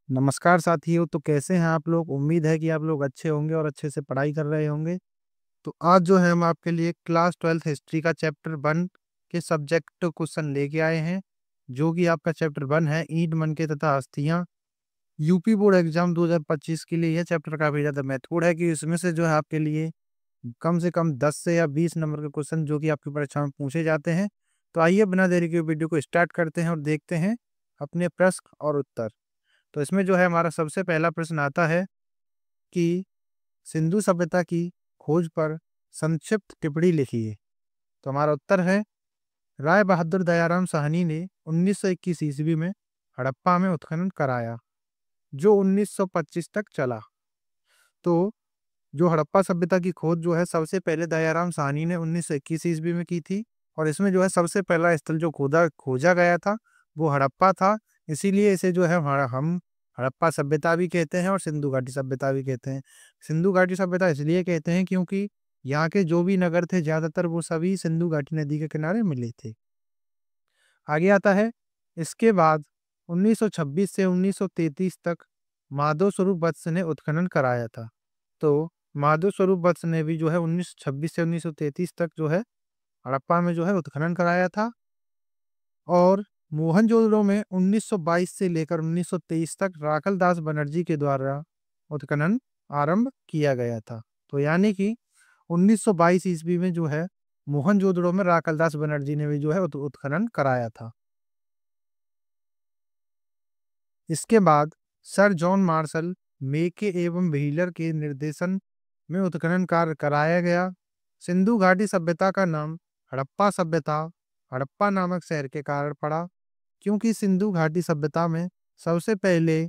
नमस्कार साथियों। तो कैसे हैं आप लोग? उम्मीद है कि आप लोग अच्छे होंगे और अच्छे से पढ़ाई कर रहे होंगे। तो आज जो है हम आपके लिए क्लास 12th हिस्ट्री का चैप्टर 1 के सब्जेक्ट क्वेश्चन लेके आए हैं, जो कि आपका चैप्टर 1 है, ईंट मनके तथा अस्थियां। यूपी बोर्ड एग्जाम 2025 के लिए यह चैप्टर काफी ज्यादा महत्वपूर्ण है कि इसमें से जो है आपके लिए कम से कम 10 से या 20 नंबर के क्वेश्चन जो कि आपकी परीक्षा में पूछे जाते हैं। तो आइए बिना देरी के वीडियो को स्टार्ट करते हैं और देखते हैं अपने प्रश्न और उत्तर। तो इसमें जो है हमारा सबसे पहला प्रश्न आता है कि सिंधु सभ्यता की खोज पर संक्षिप्त टिप्पणी लिखिए। तो हमारा उत्तर है, राय बहादुर दयाराम साहनी ने 1921 ईस्वी में हड़प्पा में उत्खनन कराया, जो 1925 तक चला। तो जो हड़प्पा सभ्यता की खोज जो है सबसे पहले दयाराम साहनी ने 1921 ईस्वी में की थी, और इसमें जो है सबसे पहला स्थल जो खोजा गया था वो हड़प्पा था। इसीलिए इसे जो है हम हड़प्पा सभ्यता भी कहते हैं और सिंधु घाटी सभ्यता भी कहते हैं। सिंधु घाटी सभ्यता इसलिए कहते हैं क्योंकि यहाँ के जो भी नगर थे ज्यादातर वो सभी सिंधु घाटी नदी के किनारे मिले थे। आगे आता है, इसके बाद 1926 से 1933 तक माधव स्वरूप वत्स ने उत्खनन कराया था। तो माधव स्वरूप वत्स ने भी जो है 1926 से 1933 तक जो है हड़प्पा में जो है उत्खनन कराया था। और मोहनजोदड़ो में 1922 से लेकर 1923 तक राखल दास बनर्जी के द्वारा उत्खनन आरंभ किया गया था। तो यानी कि 1922 ईस्वी में जो है मोहनजोदड़ो में राखल दास बनर्जी ने भी जो है उत्खनन कराया था। इसके बाद सर जॉन मार्शल मेके एवं व्हीलर के निर्देशन में उत्खनन कार्य कराया गया। सिंधु घाटी सभ्यता का नाम हड़प्पा सभ्यता हड़प्पा नामक शहर के कारण पड़ा, क्योंकि सिंधु घाटी सभ्यता में सबसे पहले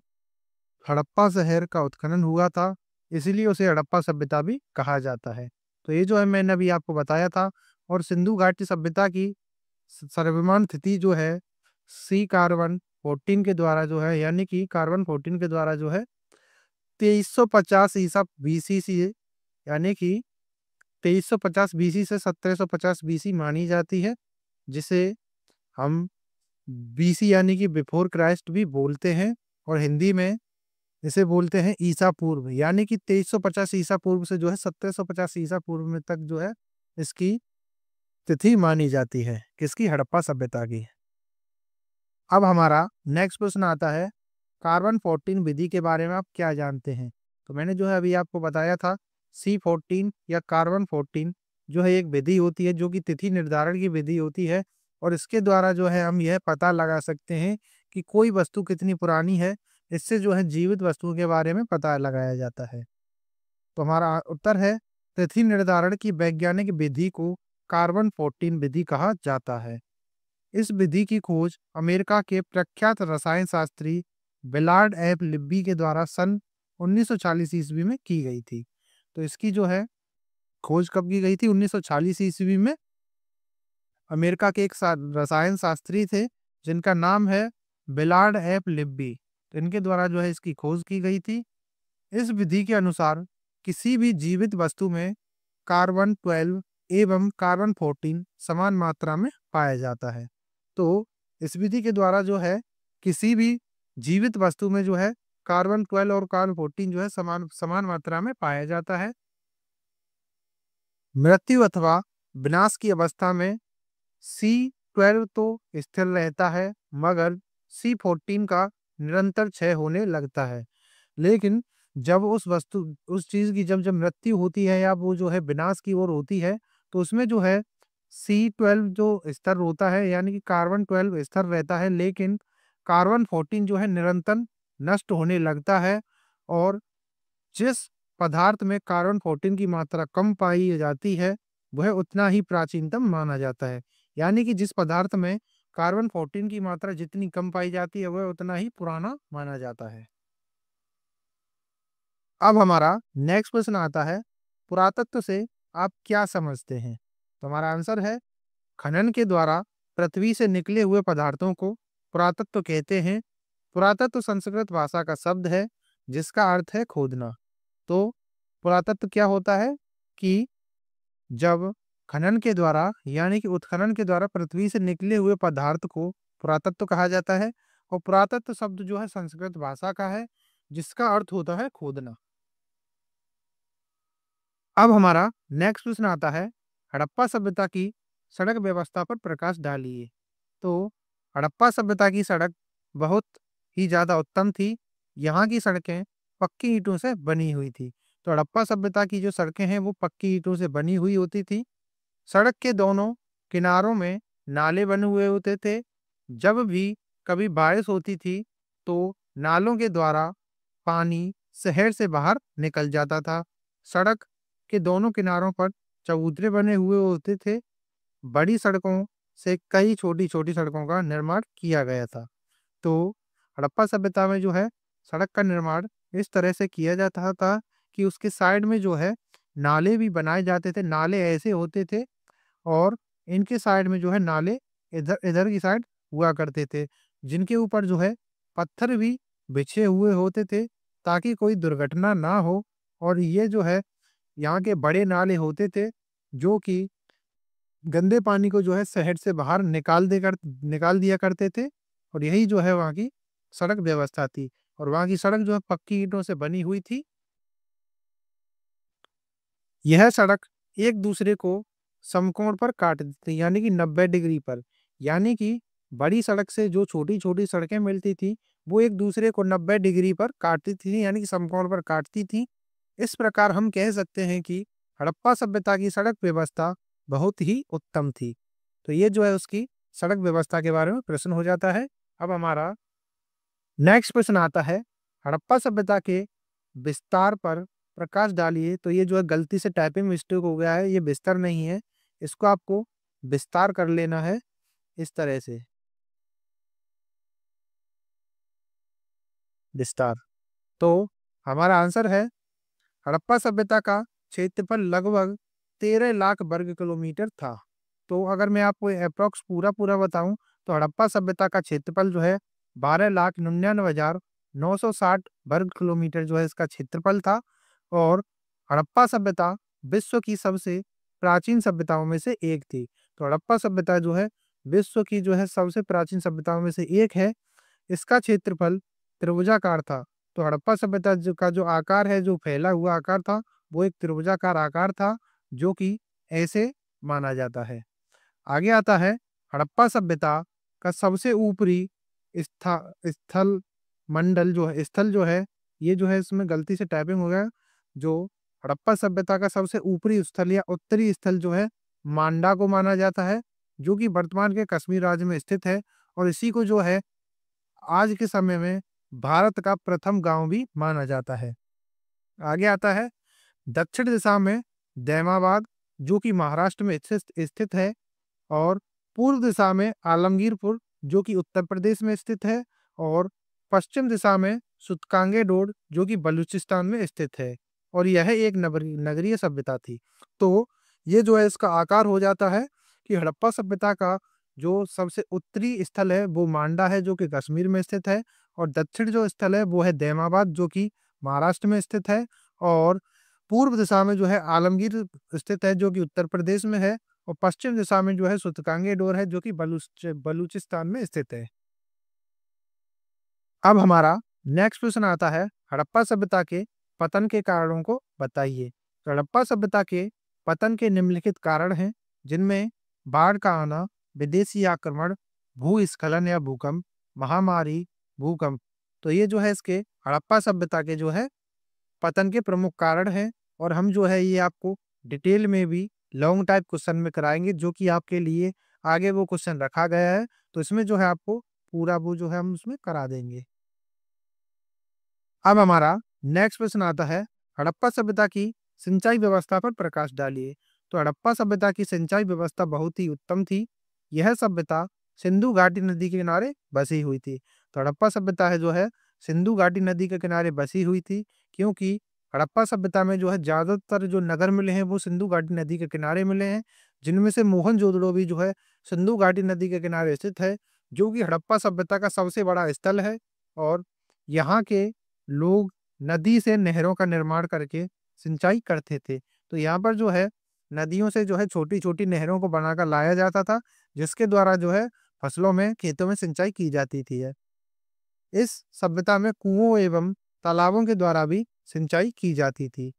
हड़प्पा शहर का उत्खनन हुआ था, इसीलिए उसे हड़प्पा सभ्यता भी कहा जाता है। तो ये जो है मैंने अभी आपको बताया था। और सिंधु घाटी सभ्यता की सर्वमान्य तिथि जो है सी कार्बन 14 के द्वारा जो है, यानी कि कार्बन 14 के द्वारा जो है 2350 ईसा बीसी से, यानी कि 2350 बीसी से 1750 बीसी मानी जाती है, जिसे हम बीसी यानी कि बिफोर क्राइस्ट भी बोलते हैं। और हिंदी में इसे बोलते हैं ईसा पूर्व, यानी कि 2350 ईसा पूर्व से जो है 1750 ईसा पूर्व में तक जो है इसकी तिथि मानी जाती है, किसकी? हड़प्पा सभ्यता की। अब हमारा नेक्स्ट प्रश्न आता है, कार्बन 14 विधि के बारे में आप क्या जानते हैं? तो मैंने जो है अभी आपको बताया था, C14 या कार्बन 14 जो है एक विधि होती है जो कि तिथि निर्धारण की विधि होती है, और इसके द्वारा जो है हम यह पता लगा सकते हैं कि कोई वस्तु कितनी पुरानी है। इससे जो है जीवित वस्तुओं के बारे में पता लगाया जाता है। तो हमारा उत्तर है, तिथि निर्धारण की वैज्ञानिक विधि को कार्बन 14 विधि कहा जाता है। इस विधि की खोज अमेरिका के प्रख्यात रसायन शास्त्री बिलार्ड एफ लिब्बी के द्वारा सन 1940 ईस्वी में की गई थी। तो इसकी जो है खोज कब की गई थी? 1940 ईस्वी में। अमेरिका के एक रसायन शास्त्री थे जिनका नाम है बिलार्ड एफ लिब्बी, तो इनके द्वारा जो है इसकी खोज की गई थी। इस विधि के अनुसार किसी भी जीवित वस्तु में कार्बन 12 एवं कार्बन 14 समान मात्रा में पाया जाता है। तो इस विधि के द्वारा जो है किसी भी जीवित वस्तु में जो है कार्बन 12 और कार्बन 14 जो है समान समान मात्रा में पाया जाता है। मृत्यु अथवा विनाश की अवस्था में C12 तो स्थिर रहता है, मगर C14 का निरंतर क्षय होने लगता है। लेकिन जब उस चीज की जब जब मृत्यु होती है या वो जो है विनाश की ओर होती है, तो उसमें जो है C12 जो स्तर होता है, यानी कि कार्बन 12 स्थिर रहता है, लेकिन कार्बन 14 जो है निरंतर नष्ट होने लगता है। और जिस पदार्थ में कार्बन 14 की मात्रा कम पाई जाती है वह उतना ही प्राचीनतम माना जाता है। यानी कि जिस पदार्थ में कार्बन 14 की मात्रा जितनी कम पाई जाती है वह उतना ही पुराना माना जाता है। अब हमारा नेक्स्ट प्रश्न आता है, पुरातत्व से आप क्या समझते हैं? तो हमारा आंसर है, खनन के द्वारा पृथ्वी से निकले हुए पदार्थों को पुरातत्व कहते हैं। पुरातत्व संस्कृत भाषा का शब्द है जिसका अर्थ है खोदना। तो पुरातत्व क्या होता है कि जब खनन के द्वारा यानी कि उत्खनन के द्वारा पृथ्वी से निकले हुए पदार्थ को पुरातत्व कहा जाता है। और पुरातत्व शब्द जो है संस्कृत भाषा का है, जिसका अर्थ होता है खोदना। अब हमारा नेक्स्ट प्रश्न आता है, हड़प्पा सभ्यता की सड़क व्यवस्था पर प्रकाश डालिए। तो हड़प्पा सभ्यता की सड़क बहुत ही ज़्यादा उत्तम थी। यहाँ की सड़कें पक्की ईंटों से बनी हुई थी। तो हड़प्पा सभ्यता की जो सड़कें हैं वो पक्की ईंटों से बनी हुई होती थी। सड़क के दोनों किनारों में नाले बने हुए होते थे। जब भी कभी बारिश होती थी तो नालों के द्वारा पानी शहर से बाहर निकल जाता था। सड़क के दोनों किनारों पर चबूतरे बने हुए होते थे। बड़ी सड़कों से कई छोटी-छोटी सड़कों का निर्माण किया गया था। तो हड़प्पा सभ्यता में जो है सड़क का निर्माण इस तरह से किया जाता था कि उसके साइड में जो है नाले भी बनाए जाते थे। नाले ऐसे होते थे और इनके साइड में जो है नाले इधर इधर की साइड हुआ करते थे, जिनके ऊपर जो है पत्थर भी बिछे हुए होते थे ताकि कोई दुर्घटना ना हो। और ये जो है यहाँ के बड़े नाले होते थे जो कि गंदे पानी को जो है शहर से बाहर निकाल दिया करते थे। और यही जो है वहाँ की सड़क व्यवस्था थी और वहाँ की सड़क जो है पक्की ईंटों से बनी हुई थी। यह सड़क एक दूसरे को समकोण पर काटती थी, यानी कि 90 डिग्री पर। यानी कि बड़ी सड़क से जो छोटी-छोटी सड़कें मिलती थी, वो एक दूसरे को 90 डिग्री पर काटती थी, यानी कि समकोण पर काटती थी। इस प्रकार हम कह सकते हैं कि हड़प्पा सभ्यता की सड़क व्यवस्था बहुत ही उत्तम थी। तो ये जो है उसकी सड़क व्यवस्था के बारे में प्रश्न हो जाता है। अब हमारा नेक्स्ट प्रश्न आता है, हड़प्पा सभ्यता के विस्तार पर प्रकाश डालिए। तो ये जो है गलती से टाइपिंग मिस्टेक हो गया है, ये विस्तार नहीं है, इसको आपको विस्तार कर लेना है इस तरह से, विस्तार। तो हमारा आंसर है, हड़प्पा सभ्यता का क्षेत्रफल लगभग 13 लाख वर्ग किलोमीटर था। तो अगर मैं आपको अप्रॉक्स पूरा बताऊं तो हड़प्पा सभ्यता का क्षेत्रफल जो है 12,99,960 वर्ग किलोमीटर जो है इसका क्षेत्रफल था। और हड़प्पा सभ्यता विश्व की सबसे प्राचीन सभ्यताओं में से एक थी। तो हड़प्पा सभ्यता जो है विश्व की जो है सबसे प्राचीन सभ्यताओं में से एक है। इसका क्षेत्रफल त्रिभुजाकार था। तो हड़प्पा सभ्यता का जो आकार है, जो फैला हुआ आकार था, वो एक त्रिभुजाकार आकार था, जो कि ऐसे माना जाता है। आगे आता है, हड़प्पा सभ्यता का सबसे ऊपरी स्था स्थल मंडल जो है स्थल जो है, ये जो है इसमें गलती से टाइपिंग हो गया। जो हड़प्पा सभ्यता का सबसे ऊपरी स्थल या उत्तरी स्थल जो है, मांडा को माना जाता है, जो कि वर्तमान के कश्मीर राज्य में स्थित है। और इसी को जो है आज के समय में भारत का प्रथम गाँव भी माना जाता है। आगे आता है, दक्षिण दिशा में दैमाबाद, जो कि महाराष्ट्र में स्थित है। और पूर्व दिशा में आलमगीरपुर, जो कि उत्तर प्रदेश में स्थित है। और पश्चिम दिशा में सुतकांगे डोड, जो कि बलूचिस्तान में स्थित है। और यह एक नगरीय सभ्यता थी। तो ये जो है इसका आकार हो जाता है कि हड़प्पा सभ्यता का जो सबसे उत्तरी स्थल है वो मांडा है, जो कि कश्मीर में स्थित है। और दक्षिण जो स्थल है वो है दैमाबाद, जो कि महाराष्ट्र में स्थित है। और पूर्व दिशा में जो है आलमगीर स्थित है, जो कि उत्तर प्रदेश में है। और पश्चिम दिशा में जो है सुतकांगे डोर है, जो कि बलूचिस्तान में स्थित है। अब हमारा नेक्स्ट प्रश्न आता है, हड़प्पा सभ्यता के पतन के कारणों को बताइए। तो हड़प्पा सभ्यता के पतन के निम्नलिखित कारण हैं, जिनमें बाढ़ का आना, विदेशी आक्रमण, भूस्खलन या भूकंप, महामारी, भूकंप। तो ये जो है इसके हड़प्पा सभ्यता के जो है पतन के प्रमुख कारण हैं। और हम जो है ये आपको डिटेल में भी लॉन्ग टाइप क्वेश्चन में कराएंगे, जो कि आपके लिए आगे वो क्वेश्चन रखा गया है। तो इसमें जो है आपको पूरा वो जो है हम उसमें करा देंगे। अब हमारा नेक्स्ट प्रश्न आता है, हड़प्पा सभ्यता की सिंचाई व्यवस्था पर प्रकाश डालिए। तो हड़प्पा सभ्यता की सिंचाई व्यवस्था बहुत ही उत्तम थी। यह सभ्यता सिंधु घाटी नदी के किनारे बसी हुई थी। तो हड़प्पा सभ्यता है जो है सिंधु घाटी नदी के किनारे बसी हुई थी, क्योंकि हड़प्पा सभ्यता में जो है ज्यादातर जो नगर मिले हैं वो सिंधु घाटी नदी के किनारे मिले हैं, जिनमें से मोहनजोदड़ो भी जो है सिंधु घाटी नदी के किनारे स्थित है, जो कि हड़प्पा सभ्यता का सबसे बड़ा स्थल है। और यहाँ के लोग नदी से नहरों का निर्माण करके सिंचाई करते थे। तो यहाँ पर जो है नदियों से जो है छोटी-छोटी नहरों को बनाकर लाया जाता था, जिसके द्वारा जो है फसलों में, खेतों में सिंचाई की जाती थी। इस सभ्यता में कुओं एवं तालाबों के द्वारा भी सिंचाई की जाती थी।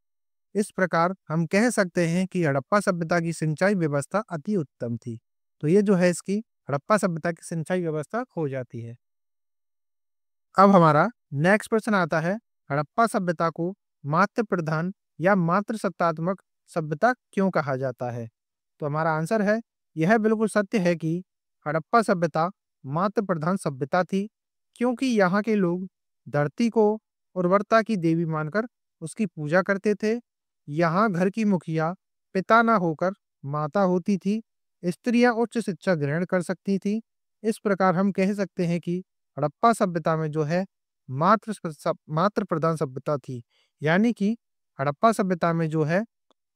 इस प्रकार हम कह सकते हैं कि हड़प्पा सभ्यता की सिंचाई व्यवस्था अति उत्तम थी। तो ये जो है इसकी हड़प्पा सभ्यता की सिंचाई व्यवस्था हो जाती है। अब हमारा नेक्स्ट प्रश्न आता है, हड़प्पा सभ्यता को मातृ प्रधान या मातृ सत्तात्मक सभ्यता क्यों कहा जाता है? तो हमारा आंसर है, यह बिल्कुल सत्य है कि हड़प्पा सभ्यता मातृ प्रधान सभ्यता थी, क्योंकि यहाँ के लोग धरती को उर्वरता की देवी मानकर उसकी पूजा करते थे। यहाँ घर की मुखिया पिता न होकर माता होती थी। स्त्रियां उच्च शिक्षा ग्रहण कर सकती थी। इस प्रकार हम कह सकते हैं कि हड़प्पा सभ्यता में जो है मातृ प्रधान सभ्यता थी, यानी कि हड़प्पा सभ्यता में जो है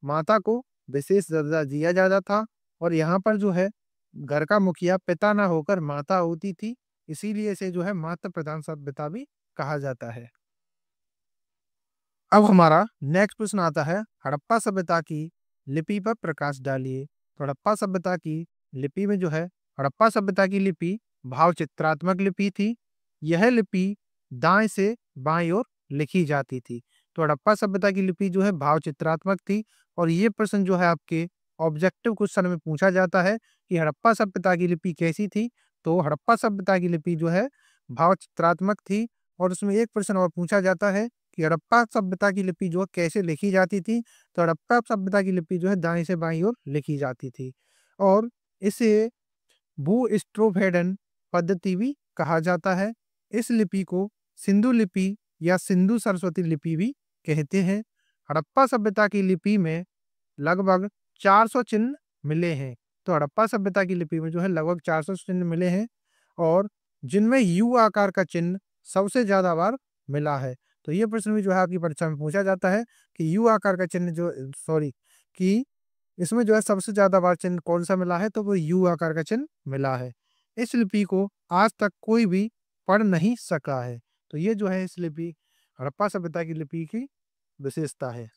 माता को विशेष दर्जा दिया जाता था और यहाँ पर जो है घर का मुखिया पिता ना होकर माता होती थी, इसीलिए इसे जो है मातृ प्रधान सभ्यता भी कहा जाता है। अब हमारा नेक्स्ट प्रश्न आता है, हड़प्पा सभ्यता की लिपि पर प्रकाश डालिए। तो हड़प्पा सभ्यता की लिपि में जो है, हड़प्पा सभ्यता की लिपि भाव चित्रात्मक लिपि थी। यह लिपि दाएं से बाएं ओर लिखी जाती थी। तो हड़प्पा सभ्यता की लिपि जो है भाव चित्रात्मक थी और ये प्रश्न जो है आपके ऑब्जेक्टिव क्वेश्चन में पूछा जाता है कि हड़प्पा सभ्यता की लिपि कैसी थी। तो हड़प्पा सभ्यता की लिपि जो है भाव चित्रात्मक थी और उसमें एक प्रश्न और पूछा जाता है कि हड़प्पा सभ्यता की लिपि जो है कैसे लिखी जाती थी। तो हड़प्पा सभ्यता की लिपि जो है दाएं से बाईं ओर लिखी जाती थी और इसे भू-स्ट्रोफेडन पद्धति भी कहा जाता है। इस लिपि को सिंधु लिपि या सिंधु सरस्वती लिपि भी कहते हैं। हड़प्पा सभ्यता की लिपि में लगभग 400 चिन्ह मिले हैं। तो हड़प्पा सभ्यता की लिपि में जो है लगभग 400 चिन्ह मिले हैं और जिनमें यू आकार का चिन्ह सबसे ज्यादा बार मिला है। तो ये प्रश्न भी जो है आपकी परीक्षा में पूछा जाता है कि यू आकार का चिन्ह जो सॉरी कि इसमें जो है सबसे ज्यादा बार चिन्ह कौन सा मिला है, तो वो यू आकार का चिन्ह मिला है। इस लिपि को आज तक कोई भी पढ़ नहीं सका है। तो ये जो है इस लिपि हड़प्पा सभ्यता की लिपि की विशेषता है।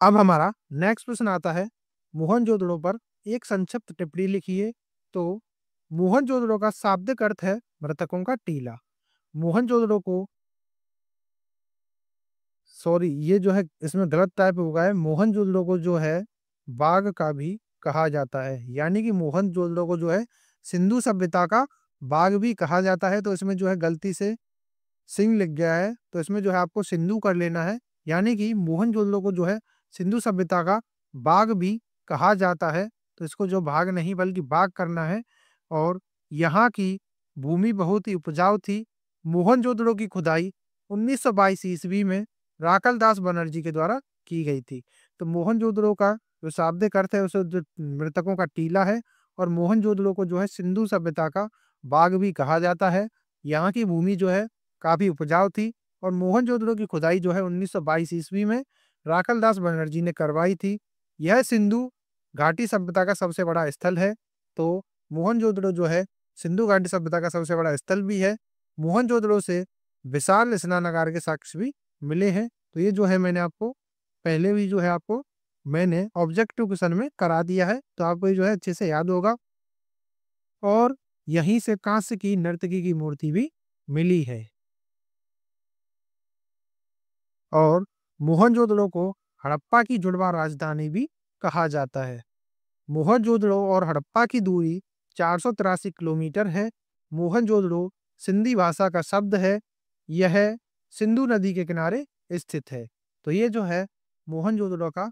अब हमारा नेक्स्ट प्रश्न आता है, मोहनजोदड़ो पर एक संक्षिप्त टिप्पणी लिखिए। तो मोहनजोदड़ो का शाब्दिक अर्थ है मृतकों का टीला। मोहनजोदड़ो को सॉरी ये जो है इसमें गलत टाइप होगा है, मोहनजोदड़ो को जो है बाघ का भी कहा जाता है, यानी कि मोहनजोदड़ो को जो है सिंधु सभ्यता का बाघ भी कहा जाता है। तो इसमें जो है गलती से सिंह लिख गया है, तो इसमें जो है आपको सिंधु कर लेना है, यानी कि मोहनजोदड़ो को जो है सिंधु सभ्यता का बाघ भी कहा जाता है। तो इसको जो भाग नहीं बल्कि बाघ करना है और यहाँ की भूमि बहुत ही उपजाऊ थी। मोहनजोदड़ो की खुदाई 1922 ईस्वी में राकल दास बनर्जी के द्वारा की गई थी। तो मोहनजोदड़ो का जो शाब्दिक अर्थ है उसे जो मृतकों का टीला है और मोहनजोदड़ो को जो है सिंधु सभ्यता का बाघ भी कहा जाता है। यहाँ की भूमि जो है काफी उपजाऊ थी और मोहनजोदड़ो की खुदाई जो है 1922 ईस्वी में राकल दास बनर्जी ने करवाई थी। यह सिंधु घाटी सभ्यता का सबसे बड़ा स्थल है। तो मोहनजोदड़ो जो है सिंधु घाटी सभ्यता का सबसे बड़ा स्थल भी है। मोहनजोदड़ो से विशाल स्नानागार के साक्ष्य भी मिले हैं। तो ये जो है मैंने आपको पहले भी जो है आपको मैंने ऑब्जेक्टिव क्वेश्चन में करा दिया है, तो आपको ये जो है अच्छे से याद होगा। और यहीं से कांस्य की नर्तकी की मूर्ति भी मिली है। और मोहनजोदड़ो को हड़प्पा की जुड़वा राजधानी भी कहा जाता है। मोहनजोदड़ो और हड़प्पा की दूरी 483 किलोमीटर है। मोहनजोदड़ो सिंधी भाषा का शब्द है। यह सिंधु नदी के किनारे स्थित है। तो ये जो है मोहनजोदड़ो का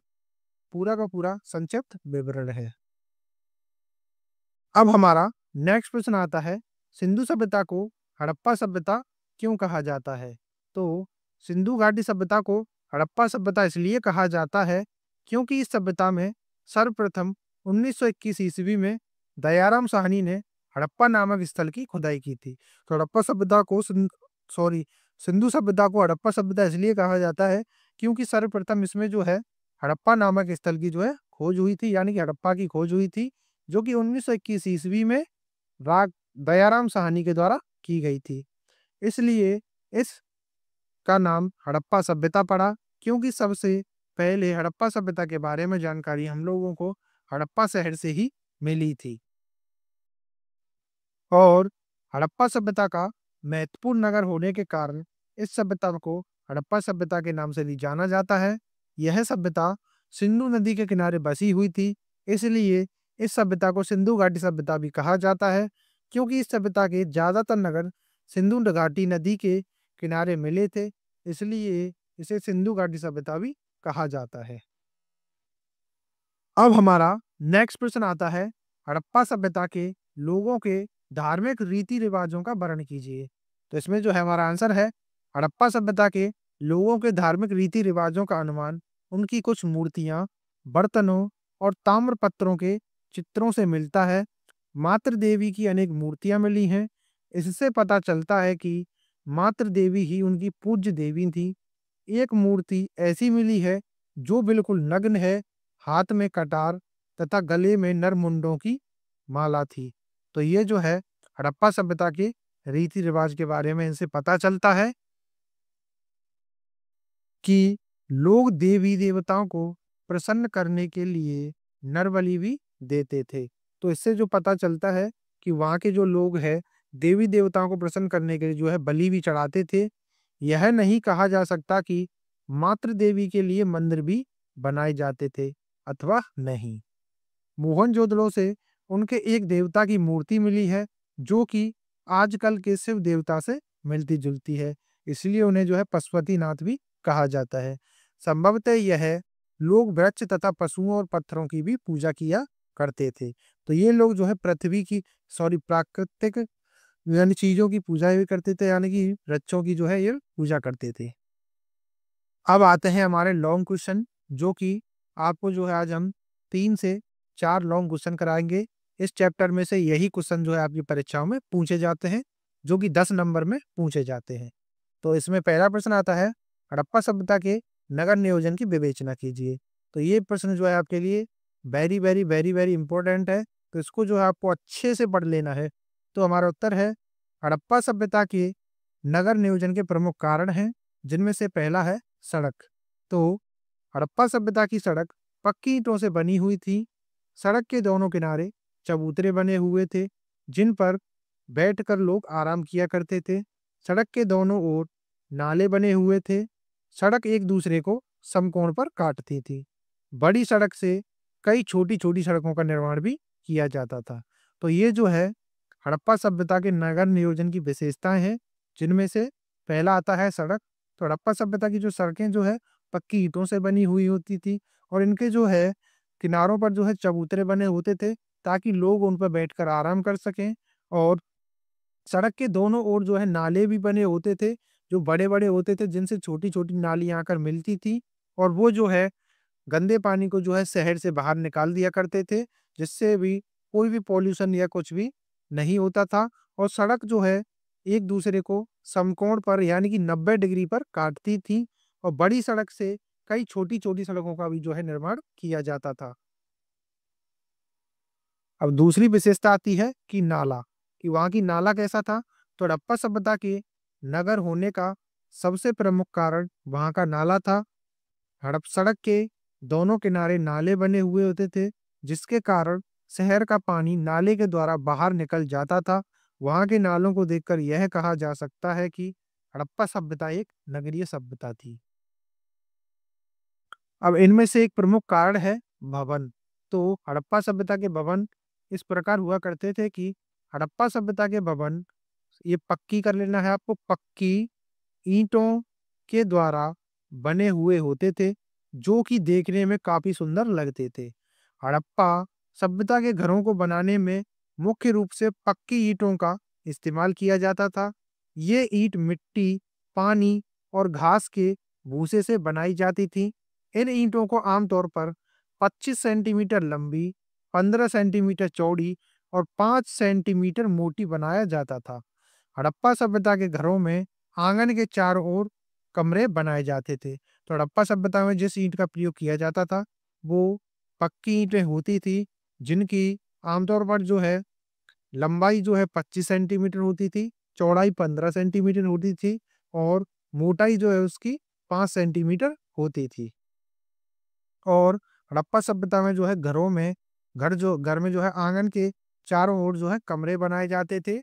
पूरा संक्षिप्त विवरण है। अब हमारा नेक्स्ट प्रश्न आता है, सिंधु सभ्यता को हड़प्पा सभ्यता क्यों कहा जाता है? तो सिंधु घाटी सभ्यता को हड़प्पा सभ्यता इसलिए कहा जाता है क्योंकि इस सभ्यता में सर्वप्रथम 1921 ईस्वी में दयाराम साहनी ने हड़प्पा नामक स्थल की खुदाई की थी। तो हड़प्पा सभ्यता को सिंधु सभ्यता को हड़प्पा सभ्यता इसलिए कहा जाता है क्योंकि सर्वप्रथम इसमें जो है हड़प्पा नामक स्थल की जो है खोज हुई थी, यानी कि हड़प्पा की खोज हुई थी, जो कि 1921 ईस्वी में राग दयाराम साहनी के द्वारा की गई थी। इसलिए इस का नाम हड़प्पा सभ्यता पड़ा, क्योंकि सबसे पहले हड़प्पा सभ्यता के बारे में जानकारी हम लोगों को हड़प्पा शहर से ही मिली थी। और हड़प्पा सभ्यता का महत्वपूर्ण नगर होने के कारण इस सभ्यता को हड़प्पा सभ्यता के नाम से भी जाना जाता है। यह सभ्यता सिंधु नदी के किनारे बसी हुई थी, इसलिए इस सभ्यता को सिंधु घाटी सभ्यता भी कहा जाता है, क्योंकि इस सभ्यता के ज्यादातर नगर सिंधु घाटी नदी के किनारे मिले थे, इसलिए इसे सिंधु घाटी सभ्यता भी कहा जाता है। अब हमारा नेक्स्ट प्रश्न आता है, हड़प्पा सभ्यता के लोगों के धार्मिक रीति रिवाजों का वर्णन कीजिए। तो इसमें जो है हमारा आंसर है, हड़प्पा सभ्यता के लोगों के धार्मिक रीति रिवाजों का अनुमान उनकी कुछ मूर्तियां, बर्तनों और ताम्र पत्रों के चित्रों से मिलता है। मातृ देवी की अनेक मूर्तियां मिली हैं। इससे पता चलता है कि मातृ देवी ही उनकी पूज्य देवी थी। एक मूर्ति ऐसी मिली है जो बिल्कुल नग्न है, हाथ में कटार तथा गले में नरमुंडों की माला थी। तो ये जो है हड़प्पा सभ्यता के रीति रिवाज के बारे में इनसे पता चलता है कि लोग देवी देवताओं को प्रसन्न करने के लिए नरबलि भी देते थे। तो इससे जो पता चलता है कि वहाँ के जो लोग हैं देवी देवताओं को प्रसन्न करने के लिए जो है बलि भी चढ़ाते थे। यह नहीं कहा जा सकता कि मातृ देवी के लिए मंदिर भी बनाए जाते थे अथवा नहीं। मोहनजोदड़ो से उनके एक देवता की मूर्ति मिली है जो कि आजकल के शिव देवता से मिलती जुलती है, इसलिए उन्हें जो है पशुपतिनाथ भी कहा जाता है। संभवतः यह लोग वृक्ष तथा पशुओं और पत्थरों की भी पूजा किया करते थे। तो ये लोग जो है पृथ्वी की प्राकृतिक यानी चीजों की पूजा भी करते थे, यानी कि वृक्षों की जो है ये पूजा करते थे। अब आते हैं हमारे लॉन्ग क्वेश्चन, जो कि आपको जो है आज हम 3 से 4 लॉन्ग क्वेश्चन कराएंगे। इस चैप्टर में से यही क्वेश्चन जो है आपकी परीक्षाओं में पूछे जाते हैं, जो कि 10 नंबर में पूछे जाते हैं। तो इसमें पहला प्रश्न आता है, हड़प्पा सभ्यता के नगर नियोजन की विवेचना कीजिए। तो ये प्रश्न जो है आपके लिए very very very very important है, तो इसको जो है आपको अच्छे से पढ़ लेना है। तो हमारा उत्तर है, हड़प्पा सभ्यता के नगर नियोजन के प्रमुख कारण हैं, जिनमें से पहला है सड़क। तो हड़प्पा सभ्यता की सड़क पक्की ईंटों से बनी हुई थी। सड़क के दोनों किनारे चबूतरे बने हुए थे, जिन पर बैठकर लोग आराम किया करते थे। सड़क के दोनों ओर नाले बने हुए थे। सड़क एक दूसरे को समकोण पर काटती थी। बड़ी सड़क से कई छोटी छोटी सड़कों का निर्माण भी किया जाता था। तो ये जो है हड़प्पा सभ्यता के नगर नियोजन की विशेषताएं हैं, जिनमें से पहला आता है सड़क। तो हड़प्पा सभ्यता की जो सड़कें जो है पक्की ईंटों से बनी हुई होती थी, और इनके जो है किनारों पर जो है चबूतरे बने होते थे, ताकि लोग उन पर बैठकर आराम कर सकें। और सड़क के दोनों ओर जो है नाले भी बने होते थे, जो बड़े-बड़े होते थे, जिनसे छोटी-छोटी नालियाँ आकर मिलती थी, और वो जो है गंदे पानी को जो है शहर से बाहर निकाल दिया करते थे, जिससे भी कोई भी पॉल्यूशन या कुछ भी नहीं होता था। और सड़क जो है एक दूसरे को समकोण पर यानी कि 90 डिग्री पर काटती थी, और बड़ी सड़क से कई छोटी-छोटी सड़कों का भी जो है निर्माण किया जाता था। अब दूसरी विशेषता आती है कि नाला, कि वहाँ की नाला कैसा था। तो हड़प्पा सभ्यता के नगर होने का सबसे प्रमुख कारण वहाँ का नाला था। हड़प सड़क के दोनों किनारे नाले बने हुए होते थे, जिसके कारण शहर का पानी नाले के द्वारा बाहर निकल जाता था। वहाँ के नालों को देखकर यह कहा जा सकता है कि हड़प्पा सभ्यता एक नगरीय सभ्यता थी। अब इनमें से एक प्रमुख कारण है भवन। तो हड़प्पा सभ्यता के भवन इस प्रकार हुआ करते थे कि हड़प्पा सभ्यता के भवन, ये पक्की कर लेना है आपको, पक्की ईंटों के द्वारा बने हुए होते थे, जो कि देखने में काफी सुंदर लगते थे। हड़प्पा सभ्यता के घरों को बनाने में मुख्य रूप से पक्की ईंटों का इस्तेमाल किया जाता था। ये ईंट मिट्टी, पानी और घास के भूसे से बनाई जाती थी। इन ईंटों को आमतौर पर 25 सेंटीमीटर लंबी, 15 सेंटीमीटर चौड़ी और 5 सेंटीमीटर मोटी बनाया जाता था। हड़प्पा सभ्यता के घरों में आंगन के चारों ओर कमरे बनाए जाते थे। तो हड़प्पा सभ्यता में जिस ईंट का प्रयोग किया जाता था, वो पक्की ईंटें होती थी, जिनकी आमतौर पर जो है लंबाई जो है 25 सेंटीमीटर होती थी, चौड़ाई 15 सेंटीमीटर होती थी, और मोटाई जो है उसकी 5 सेंटीमीटर होती थी। और हड़प्पा सभ्यता में जो है घर में जो है आंगन के चारों ओर जो है कमरे बनाए जाते थे।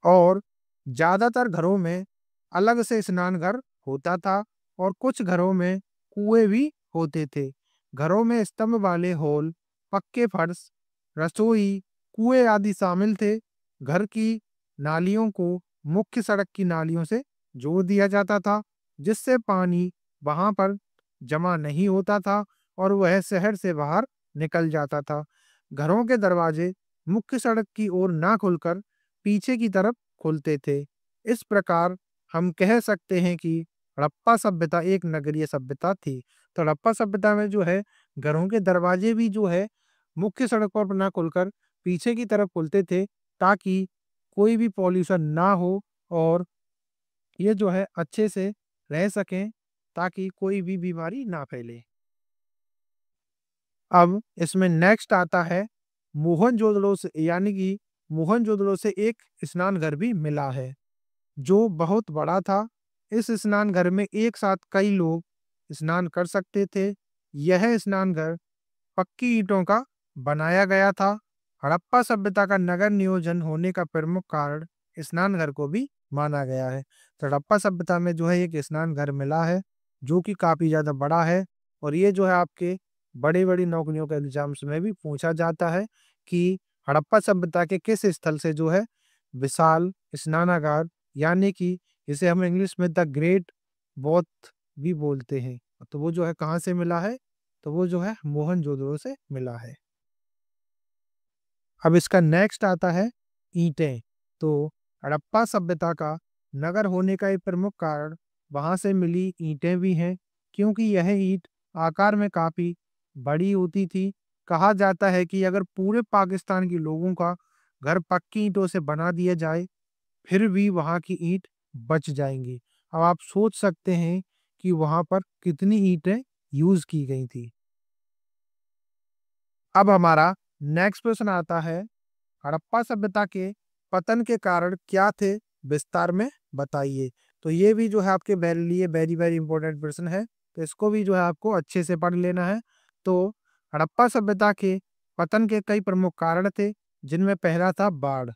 और ज़्यादातर घरों में अलग से स्नान घर होता था और कुछ घरों में कुएं भी होते थे। घरों में स्तंभ वाले हॉल, पक्के फर्श, रसोई, कुएं आदि शामिल थे। घर की नालियों को मुख्य सड़क की नालियों से जोड़ दिया जाता था, जिससे पानी वहां पर जमा नहीं होता था और वह शहर से बाहर निकल जाता था। घरों के दरवाजे मुख्य सड़क की ओर ना खुलकर पीछे की तरफ खुलते थे। इस प्रकार हम कह सकते हैं कि हड़प्पा सभ्यता एक नगरीय सभ्यता थी। तो हड़प्पा सभ्यता में जो है घरों के दरवाजे भी जो है मुख्य सड़कों पर ना खुलकर पीछे की तरफ खुलते थे, ताकि कोई भी पॉल्यूशन ना हो और ये जो है अच्छे से रह सकें, ताकि कोई भी बीमारी ना फैले। अब इसमें नेक्स्ट आता है मोहनजोदड़ो से, यानी कि मोहनजोदड़ो से एक स्नान घर भी मिला है जो बहुत बड़ा था। इस स्नान घर में एक साथ कई लोग स्नान कर सकते थे। यह स्नान घर पक्की ईंटों का बनाया गया था। हड़प्पा सभ्यता का नगर नियोजन होने का प्रमुख कारण स्नान घर को भी माना गया है। तो हड़प्पा सभ्यता में जो है एक स्नान घर मिला है जो कि काफी ज्यादा बड़ा है और ये जो है आपके बड़ी बड़ी नौकरियों के एग्जाम्स में भी पूछा जाता है कि हड़प्पा सभ्यता के किस स्थल से जो है विशाल स्नानागार, यानी कि जिसे हम इंग्लिश में द ग्रेट बोथ भी बोलते हैं, तो वो जो है कहाँ से मिला है, तो वो जो है मोहनजोदड़ो से मिला है। अब इसका नेक्स्ट आता है ईंटें। तो हड़प्पा सभ्यता का नगर होने का एक प्रमुख कारण वहां से मिली ईंटें भी हैं, क्योंकि यह ईंट आकार में काफी बड़ी होती थी। कहा जाता है कि अगर पूरे पाकिस्तान के लोगों का घर पक्की ईंटों से बना दिया जाए फिर भी वहां की ईंट बच जाएंगी। अब आप सोच सकते हैं कि वहां पर कितनी ईंटें यूज की गई थी। अब हमारा नेक्स्ट प्रश्न आता है, हड़प्पा सभ्यता के पतन के कारण क्या थे, विस्तार में बताइए। तो ये भी जो है आपके मेरे लिए वेरी वेरी इंपॉर्टेंट प्रश्न है, तो इसको भी जो है आपको अच्छे से पढ़ लेना है। तो हड़प्पा सभ्यता के पतन के कई प्रमुख कारण थे, जिनमें पहला था बाढ़।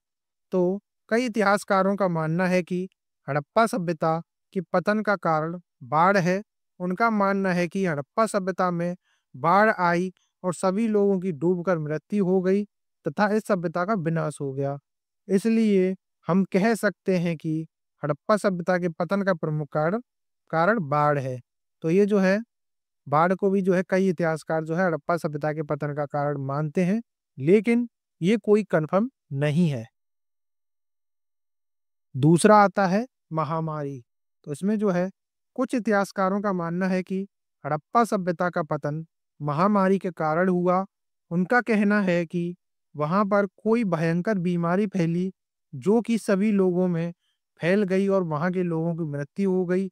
तो कई इतिहासकारों का मानना है कि हड़प्पा सभ्यता के पतन का कारण बाढ़ है। उनका मानना है कि हड़प्पा सभ्यता में बाढ़ आई और सभी लोगों की डूबकर मृत्यु हो गई तथा इस सभ्यता का विनाश हो गया। इसलिए हम कह सकते हैं कि हड़प्पा सभ्यता के पतन का प्रमुख कारण कारण बाढ़ है। तो ये जो है बाढ़ को भी जो है कई इतिहासकार जो है हड़प्पा सभ्यता के पतन का कारण मानते हैं, लेकिन ये कोई कंफर्म नहीं है। दूसरा आता है महामारी। तो इसमें जो है कुछ इतिहासकारों का मानना है कि हड़प्पा सभ्यता का पतन महामारी के कारण हुआ। उनका कहना है कि वहां पर कोई भयंकर बीमारी फैली जो कि सभी लोगों में फैल गई और वहां के लोगों की मृत्यु हो गई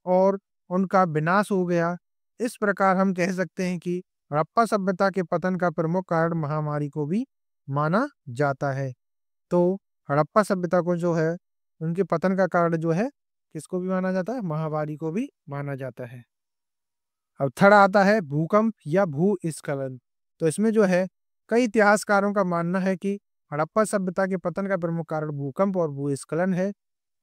और उनका विनाश हो गया। इस प्रकार हम कह सकते हैं कि हड़प्पा सभ्यता के पतन का प्रमुख कारण महामारी को भी माना जाता है। तो हड़प्पा सभ्यता को जो है उनके पतन का कारण जो है किसको भी माना जाता है, महामारी को भी माना जाता है। अब थर्ड आता है भूकंप या भूस्खलन। तो इसमें जो है कई इतिहासकारों का मानना है कि हड़प्पा सभ्यता के पतन का प्रमुख कारण भूकंप और भूस्खलन है।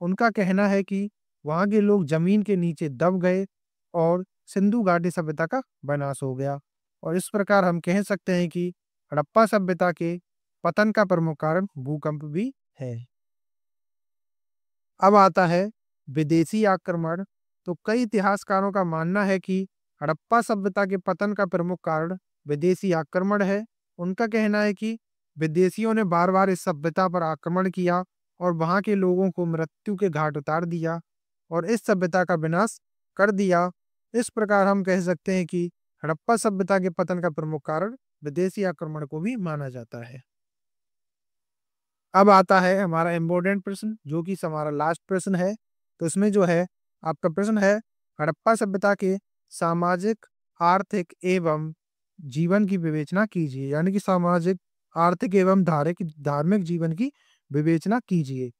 उनका कहना है कि वहां के लोग जमीन के नीचे दब गए और सिंधु घाटी सभ्यता का विनाश हो गया और इस प्रकार हम कह सकते हैं कि हड़प्पा सभ्यता के पतन का प्रमुख कारण भूकंप भी है। अब आता है विदेशी आक्रमण। तो कई इतिहासकारों का मानना है कि हड़प्पा सभ्यता के पतन का प्रमुख कारण विदेशी आक्रमण है। उनका कहना है कि विदेशियों ने बार बार इस सभ्यता पर आक्रमण किया और वहां के लोगों को मृत्यु के घाट उतार दिया और इस सभ्यता का विनाश कर दिया। इस प्रकार हम कह सकते हैं कि हड़प्पा सभ्यता के पतन का प्रमुख कारण विदेशी आक्रमण को भी माना जाता है। अब आता है हमारा इम्पोर्टेंट प्रश्न जो कि हमारा लास्ट प्रश्न है। तो इसमें जो है आपका प्रश्न है, हड़प्पा सभ्यता के सामाजिक, आर्थिक एवं जीवन की विवेचना कीजिए, यानी कि सामाजिक, आर्थिक एवं धार्मिक धार्मिक जीवन की विवेचना कीजिए।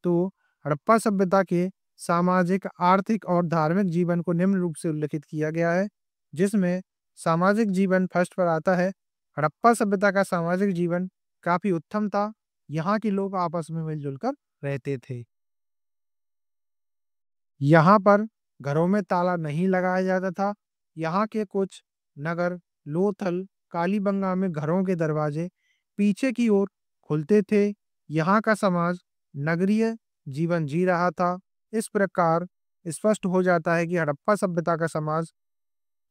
तो हड़प्पा सभ्यता के सामाजिक, आर्थिक और धार्मिक जीवन को निम्न रूप से उल्लेखित किया गया है, जिसमें सामाजिक जीवन फर्स्ट पर आता है। हड़प्पा सभ्यता का सामाजिक जीवन काफी उत्तम था। यहाँ के लोग आपस में मिलजुल कर रहते थे। यहाँ पर घरों में ताला नहीं लगाया जाता था। यहाँ के कुछ नगर लोथल, कालीबंगा में घरों के दरवाजे पीछे की ओर खुलते थे। यहाँ का समाज नगरीय जीवन जी रहा था। इस प्रकार स्पष्ट हो जाता है कि हड़प्पा सभ्यता का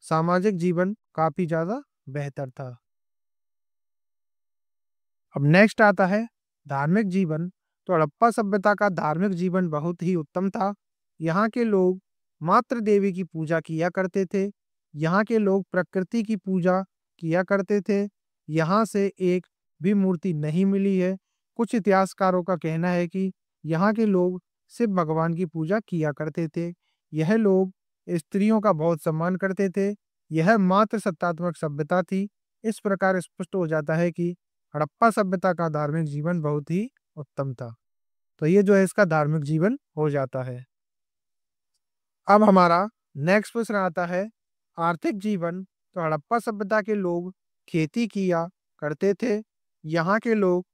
सामाजिक जीवन काफी ज्यादा बेहतर था। अब नेक्स्ट आता है धार्मिक जीवन। तो हड़प्पा सभ्यता का धार्मिक जीवन बहुत ही उत्तम था। यहाँ के लोग मात्र देवी की पूजा किया करते थे। यहाँ के लोग प्रकृति की पूजा किया करते थे। यहाँ से एक भी मूर्ति नहीं मिली है। कुछ इतिहासकारों का कहना है कि यहाँ के लोग शिव भगवान की पूजा किया करते थे। यह लोग स्त्रियों का बहुत सम्मान करते थे। यह मात्र सत्तात्मक सभ्यता थी। इस प्रकार स्पष्ट हो जाता है कि हड़प्पा सभ्यता का धार्मिक जीवन बहुत ही उत्तम था। तो ये जो है इसका धार्मिक जीवन हो जाता है। अब हमारा नेक्स्ट प्रश्न आता है आर्थिक जीवन। तो हड़प्पा सभ्यता के लोग खेती किया करते थे। यहाँ के लोग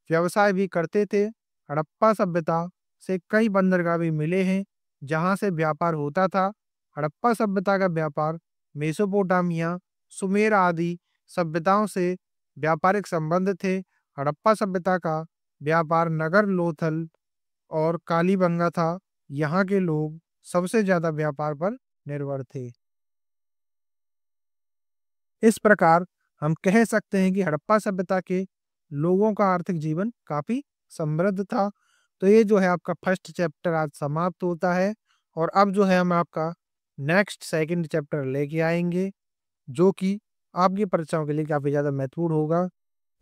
व्यवसाय भी करते थे। हड़प्पा सभ्यता से कई बंदरगाह भी मिले हैं जहाँ से व्यापार होता था। हड़प्पा सभ्यता का व्यापार मेसोपोटामिया, सुमेर आदि सभ्यताओं से व्यापारिक संबंध थे। हड़प्पा सभ्यता का व्यापार नगर लोथल और कालीबंगा था। यहाँ के लोग सबसे ज्यादा व्यापार पर निर्भर थे। इस प्रकार हम कह सकते हैं कि हड़प्पा सभ्यता के लोगों का आर्थिक जीवन काफी समृद्ध था। तो ये जो है आपका फर्स्ट चैप्टर आज समाप्त होता है और अब जो है हम आपका नेक्स्ट सेकंड चैप्टर लेके आएंगे जो कि आपकी परीक्षाओं के लिए काफी ज्यादा महत्वपूर्ण होगा।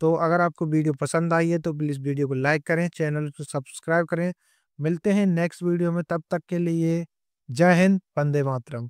तो अगर आपको वीडियो पसंद आई है तो प्लीज वीडियो को लाइक करें, चैनल को सब्सक्राइब करें। मिलते हैं नेक्स्ट वीडियो में, तब तक के लिए जय हिंद, वंदे मातरम।